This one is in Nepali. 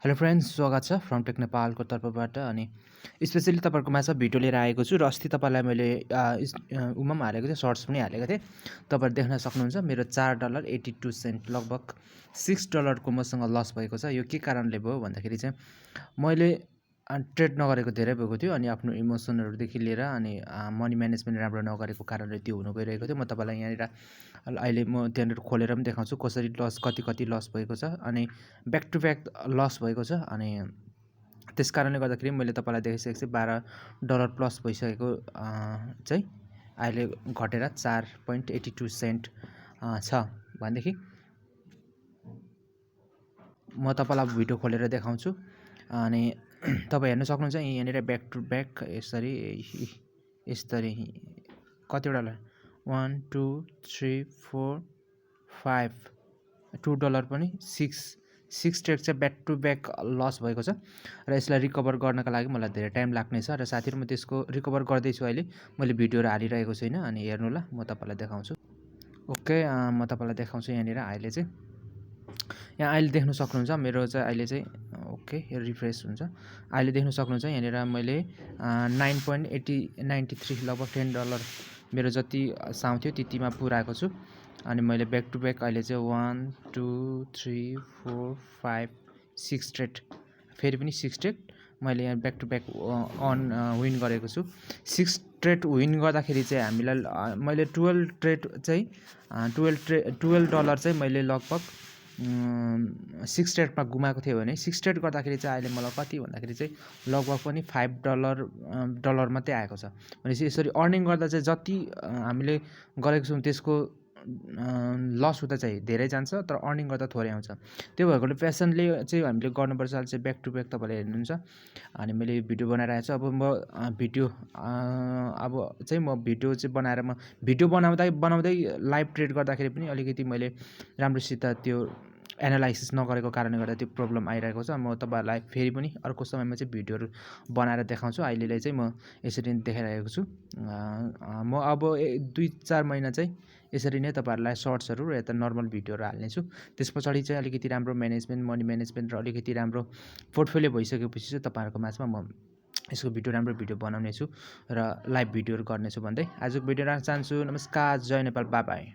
हेलो फ्रेन्ड्स, स्वागत छ फ्रमटेक नेपालको तर्फबाट। अनि स्पेसली तपाईँहरूकोमा छ भिडियो लिएर आएको छु र अस्ति तपाईँलाई मैले उमा पनि हालेको थिएँ, सर्ट्स पनि हालेको थिएँ। तपाईँहरू देख्न सक्नुहुन्छ मेरो $4.82 लगभग $6 मसँग लस भएको छ। यो के कारणले भयो भन्दाखेरि चाहिँ मैले ट्रेड नगरेको धेरै भएको थियो अनि आफ्नो इमोसनहरूदेखि लिएर अनि मनी म्यानेजमेन्ट राम्रो नगरेको कारणले त्यो हुन गइरहेको थियो। म तपाईँलाई यहाँनिर अहिले म त्यहाँनिर खोलेर पनि देखाउँछु कसरी लस कति लस भएको छ अनि ब्याक टु ब्याक लस भएको छ। अनि त्यस कारणले गर्दाखेरि मैले तपाईँलाई देखाइसकेको छु $12 प्लस भइसकेको चाहिँ अहिले घटेर 4.82 छ भनेदेखि म तपाईँलाई भिडियो खोलेर देखाउँछु। अनि तपाईँ हेर्न सक्नुहुन्छ यहाँनिर ब्याक टु ब्याक यसरी कतिवटा 1 2 3 4 5 $2 पनि 6 ट्रेड चाहिँ ब्याक टु ब्याक लस भएको छ र यसलाई रिकभर गर्नका लागि मलाई धेरै टाइम लाग्नेछ र साथीहरू म त्यसको रिकभर गर्दैछु। अहिले मैले भिडियोहरू हालिरहेको छैन अनि हेर्नु ल, म तपाईँलाई देखाउँछु। ओके, म तपाईँलाई देखाउँछु यहाँनिर अहिले चाहिँ यहाँ अहिले देख्न सक्नुहुन्छ मेरो चाहिँ अहिले चाहिँ ओके रिफ्रेस हुन्छ। अहिले देख्न सक्नुहुन्छ यहाँनिर मैले 9.93 लगभग $10 मेरो जति साउँथ्यो त्यतिमा पुऱ्याएको छु। अनि मैले ब्याक टु ब्याक अहिले चाहिँ 1 2 3 4 5 6 ट्रेड, फेरि पनि 6 ट्रेड मैले यहाँ ब्याक टु ब्याक विन गरेको छु। 6 ट्रेड विन गर्दाखेरि चाहिँ हामीलाई मैले 12 ट्रेड चाहिँ $12 चाहिँ मैले लगभग 6 ट्रेडमा गुमाएको थियो भने 6 ट्रेड गर्दाखेरि चाहिँ अहिले मलाई कति भन्दाखेरि चाहिँ लगभग पनि $5 मात्रै आएको छ। भनेपछि यसरी अर्निङ गर्दा चाहिँ जति हामीले गरेको छौँ त्यसको लस हुँदा चाहिँ धेरै जान्छ तर अर्निङ गर्दा थोरै आउँछ। त्यो भएकोले प्यासनले चाहिँ हामीले गर्नुपर्छ। अहिले चाहिँ ब्याक टु ब्याक तपाईँले हेर्नुहुन्छ अनि मैले भिडियो बनाएर आएको छु। अब म भिडियो चाहिँ बनाएर म भिडियो बनाउँदै लाइभ ट्रेड गर्दाखेरि पनि अलिकति मैले राम्रोसित त्यो एनालाइसिस नगरेको कारणले गर्दा त्यो प्रब्लम आइरहेको छ। म तपाईँहरूलाई फेरि पनि अर्को समयमा चाहिँ भिडियोहरू बनाएर देखाउँछु। अहिलेलाई चाहिँ म यसरी नै देखाइरहेको छु। म अब 2-4 महिना चाहिँ यसरी नै तपाईँहरूलाई सर्ट्सहरू र यता नर्मल भिडियोहरू हाल्नेछु। त्यस पछाडि चाहिँ अलिकति राम्रो म्यानेजमेन्ट मनी म्यानेजमेन्ट र अलिकति राम्रो पोर्टफोलियो भइसकेपछि चाहिँ तपाईँहरूको माझमा म यसको राम्रो भिडियो बनाउनेछु र लाइभ भिडियोहरू गर्नेछु भन्दै आजको भिडियो राख्न चाहन्छु। नमस्कार, जय नेपाल, बाई बाई।